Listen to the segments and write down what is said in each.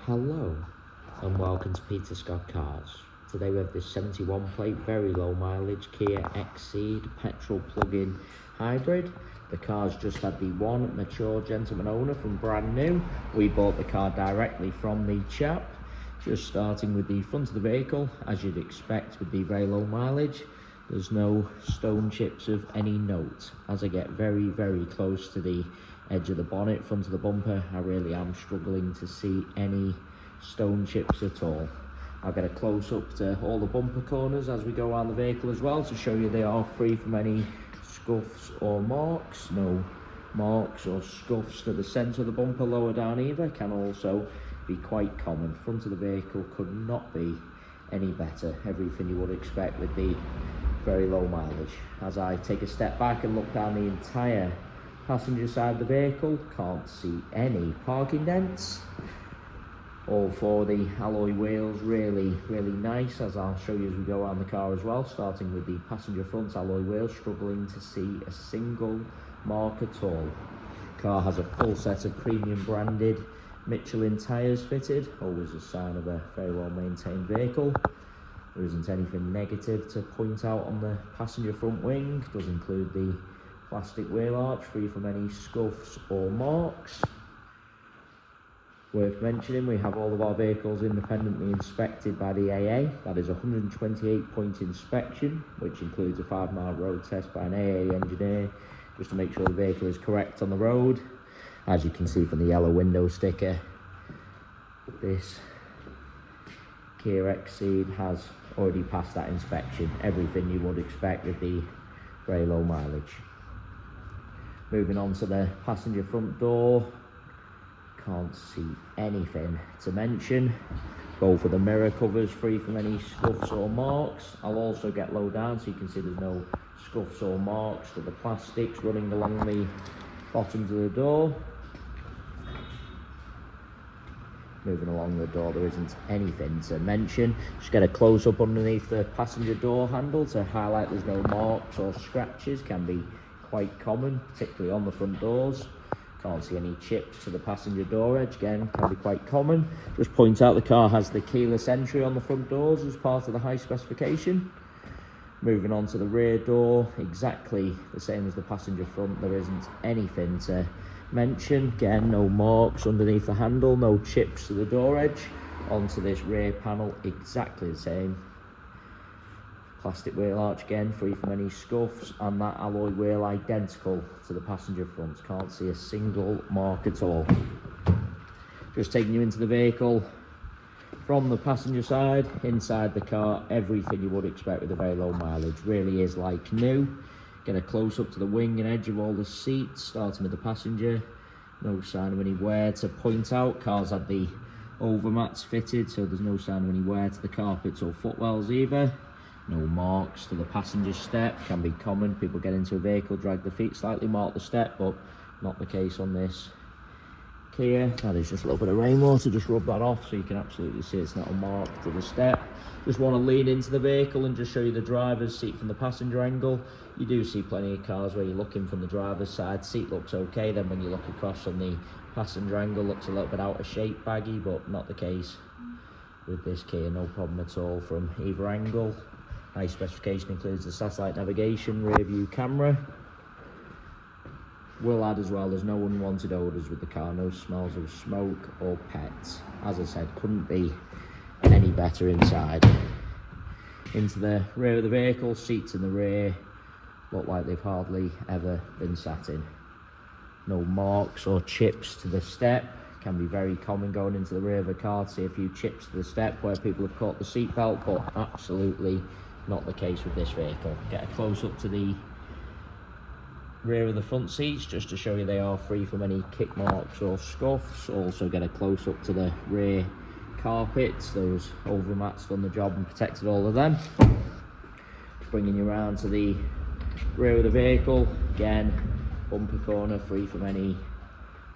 Hello and welcome to Peter Scott Cars. Today we have this 71 plate, very low mileage Kia X Cee'd petrol plug-in hybrid. The car's just had the one mature gentleman owner from brand new. We bought the car directly from the chap. Just starting with the front of the vehicle, as you'd expect with the very low mileage. There's no stone chips of any note. As I get very close to the edge of the bonnet, front of the bumper, I really am struggling to see any stone chips at all. I'll get a close up to all the bumper corners as we go around the vehicle as well to show you they are free from any scuffs or marks. No marks or scuffs to the centre of the bumper, lower down either, can also be quite common. Front of the vehicle could not be any better. Everything you would expect with the very low mileage. As I take a step back and look down the entire passenger side of the vehicle, can't see any parking dents. All four of the alloy wheels really nice, as I'll show you as we go around the car as well. Starting with the passenger front alloy wheels, struggling to see a single mark at all. Car has a full set of premium branded Michelin tyres fitted, always a sign of a very well maintained vehicle. There isn't anything negative to point out on the passenger front wing. It does include the plastic wheel arch, free from any scuffs or marks. Worth mentioning, we have all of our vehicles independently inspected by the AA. That is a 128-point inspection, which includes a 5-mile road test by an AA engineer, just to make sure the vehicle is correct on the road. As you can see from the yellow window sticker, this Kia X Cee'd has already passed that inspection. Everything you would expect with the very low mileage. Moving on to the passenger front door, can't see anything to mention. Both of the mirror covers free from any scuffs or marks. I'll also get low down so you can see there's no scuffs or marks to the plastics running along the bottoms of the door. Moving along the door, there isn't anything to mention. Just get a close up underneath the passenger door handle to highlight there's no marks or scratches. Can be quite common, particularly on the front doors. Can't see any chips to the passenger door edge, again can be quite common. Just point out the car has the keyless entry on the front doors as part of the high specification. Moving on to the rear door, exactly the same as the passenger front. There isn't anything to mention. Again, no marks underneath the handle, no chips to the door edge. Onto this rear panel, exactly the same. Plastic wheel arch, again free from any scuffs, and that alloy wheel identical to the passenger front. Can't see a single mark at all. Just taking you into the vehicle from the passenger side. Inside the car, everything you would expect with a very low mileage. Really is like new. Get a close up to the wing and edge of all the seats, starting with the passenger. No sign of any wear to point out. Car's had the overmats fitted, so there's no sign of any wear to the carpets or footwells either. No marks to the passenger step, can be common. People get into a vehicle, drag the feet slightly, mark the step, but not the case on this Kia. That is just a little bit of rainwater, just rub that off so you can absolutely see it's not a mark to the step. Just want to lean into the vehicle and just show you the driver's seat from the passenger angle. You do see plenty of cars where you're looking from the driver's side, seat looks okay, then when you look across on the passenger angle, looks a little bit out of shape, baggy, but not the case with this Kia. No problem at all from either angle. High specification includes the satellite navigation, rear view camera. Will add as well, there's no unwanted odours with the car, no smells of smoke or pets. As I said, couldn't be any better inside. Into the rear of the vehicle, seats in the rear look like they've hardly ever been sat in. No marks or chips to the step. Can be very common going into the rear of a car to see a few chips to the step where people have caught the seat belt, but absolutely not the case with this vehicle. Get a close up to the rear of the front seats just to show you they are free from any kick marks or scuffs. Also get a close up to the rear carpets. Those overmats done the job and protected all of them. Bringing you around to the rear of the vehicle, again bumper corner free from any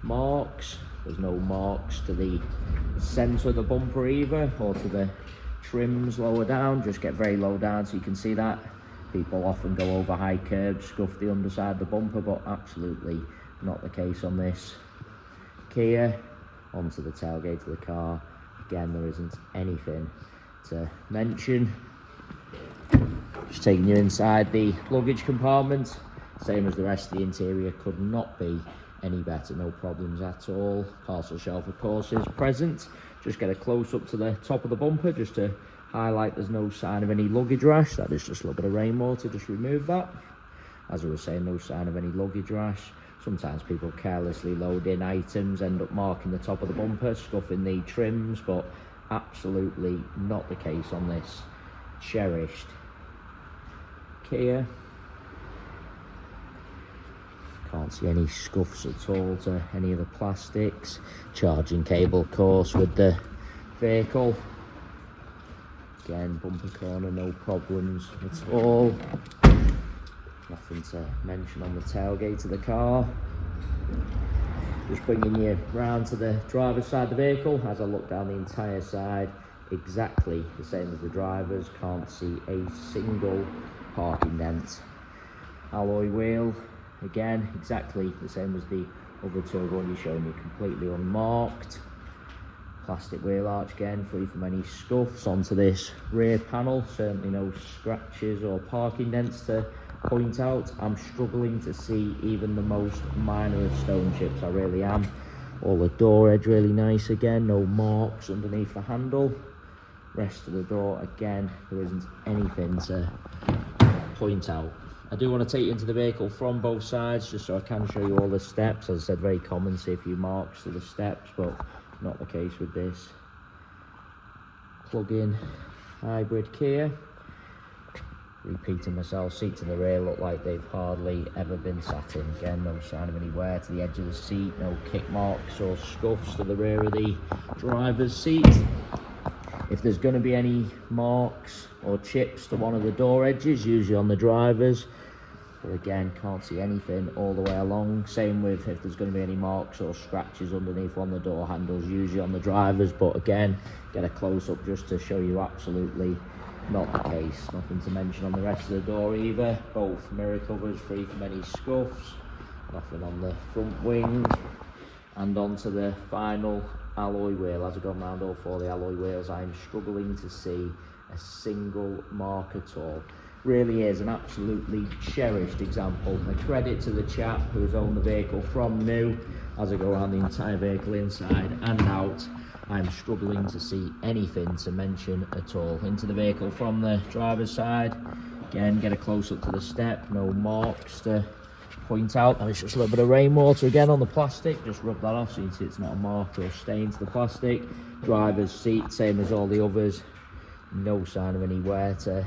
marks. There's no marks to the centre of the bumper either, or to the trims lower down. Just get very low down so you can see that. People often go over high curbs, scuff the underside of the bumper, but absolutely not the case on this Kia. Onto the tailgate of the car, Again, there isn't anything to mention. Just taking you inside the luggage compartment, same as the rest of the interior, could not be any better, no problems at all. Parcel shelf of course is present. Just get a close up to the top of the bumper just to highlight there's no sign of any luggage rash. That is just a little bit of rainwater, just remove that. As I was saying, no sign of any luggage rash. Sometimes people carelessly load in items, end up marking the top of the bumper, scuffing the trims, but absolutely not the case on this cherished Kia. Can't see any scuffs at all to any of the plastics. Charging cable, of course, with the vehicle. Again, bumper corner, no problems at all. Nothing to mention on the tailgate of the car. Just bringing you round to the driver's side of the vehicle. As I look down the entire side, exactly the same as the driver's. Can't see a single parking dent. Alloy wheel, again, exactly the same as the other two I've already shown you, completely unmarked. Plastic wheel arch, again, free from any scuffs. Onto this rear panel, certainly no scratches or parking dents to point out. I'm struggling to see even the most minor of stone chips, I really am. All the door edge really nice again, no marks underneath the handle. Rest of the door, again, there isn't anything to point out. I do want to take you into the vehicle from both sides just so I can show you all the steps. As I said, very common to see a few marks to the steps, but not the case with this plug-in hybrid Kia. Repeating myself, seats in the rear look like they've hardly ever been sat in. Again, no sign of any wear to the edge of the seat, no kick marks or scuffs to the rear of the driver's seat. If there's going to be any marks or chips to one of the door edges, usually on the driver's, but again, can't see anything all the way along. Same with if there's going to be any marks or scratches underneath one of the door handles, usually on the driver's, but again, get a close-up just to show you absolutely not the case. Nothing to mention on the rest of the door either. Both mirror covers free from any scuffs. Nothing on the front wing. And onto the final alloy wheel. As I've gone around all four of the alloy wheels, I'm struggling to see a single mark at all. Really is an absolutely cherished example. A credit to the chap who has owned the vehicle from new. As I go around the entire vehicle inside and out, I'm struggling to see anything to mention at all. Into the vehicle from the driver's side. Again, get a close up to the step. No marks to point out. And it's just a little bit of rainwater again on the plastic. Just rub that off so you can see it's not a mark or a stain to the plastic. Driver's seat, same as all the others. No sign of any wear to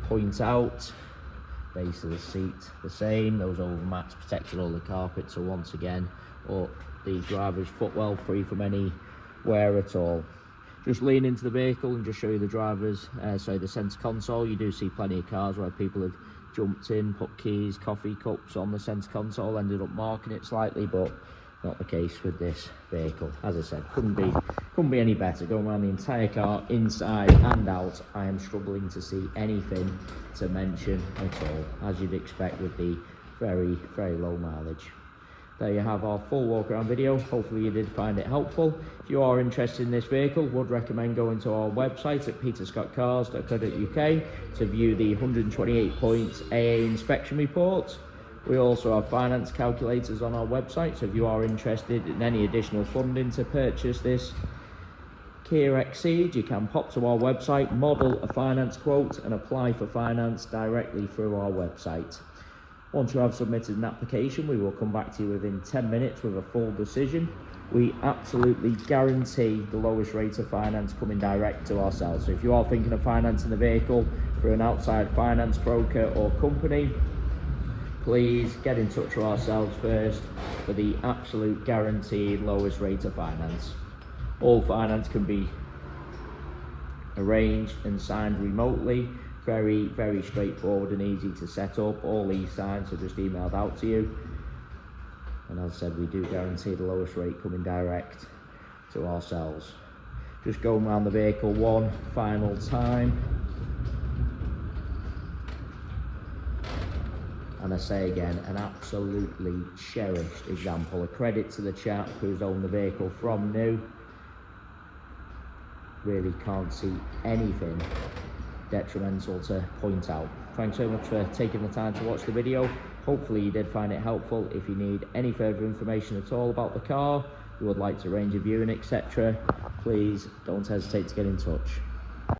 point out. Base of the seat the same. Those over mats protected all the carpet, so once again, the driver's footwell free from any wear at all. Just lean into the vehicle and just show you the driver's the center console. You do see plenty of cars where people have jumped in, put keys, coffee cups on the center console, ended up marking it slightly, but not the case with this vehicle. As I said, couldn't be any better. Going around the entire car, inside and out, I am struggling to see anything to mention at all, as you'd expect with the very, very low mileage. There you have our full walk around video. Hopefully you did find it helpful. If you are interested in this vehicle, would recommend going to our website at peterscottcars.co.uk to view the 128 points AA inspection report. We also have finance calculators on our website, so if you are interested in any additional funding to purchase this Kia X Cee'd, you can pop to our website, model a finance quote and apply for finance directly through our website. Once you have submitted an application, we will come back to you within 10 minutes with a full decision. We absolutely guarantee the lowest rate of finance coming direct to ourselves. So if you are thinking of financing the vehicle through an outside finance broker or company, please get in touch with ourselves first for the absolute guaranteed lowest rate of finance. All finance can be arranged and signed remotely. Very, very straightforward and easy to set up. All e-signs are just emailed out to you. And as I said, we do guarantee the lowest rate coming direct to ourselves. Just going around the vehicle one final time. And I say again, an absolutely cherished example. A credit to the chap who's owned the vehicle from new. really can't see anything detrimental to point out. Thanks so much for taking the time to watch the video. Hopefully you did find it helpful. If you need any further information at all about the car, you would like to arrange a viewing, etc., please don't hesitate to get in touch.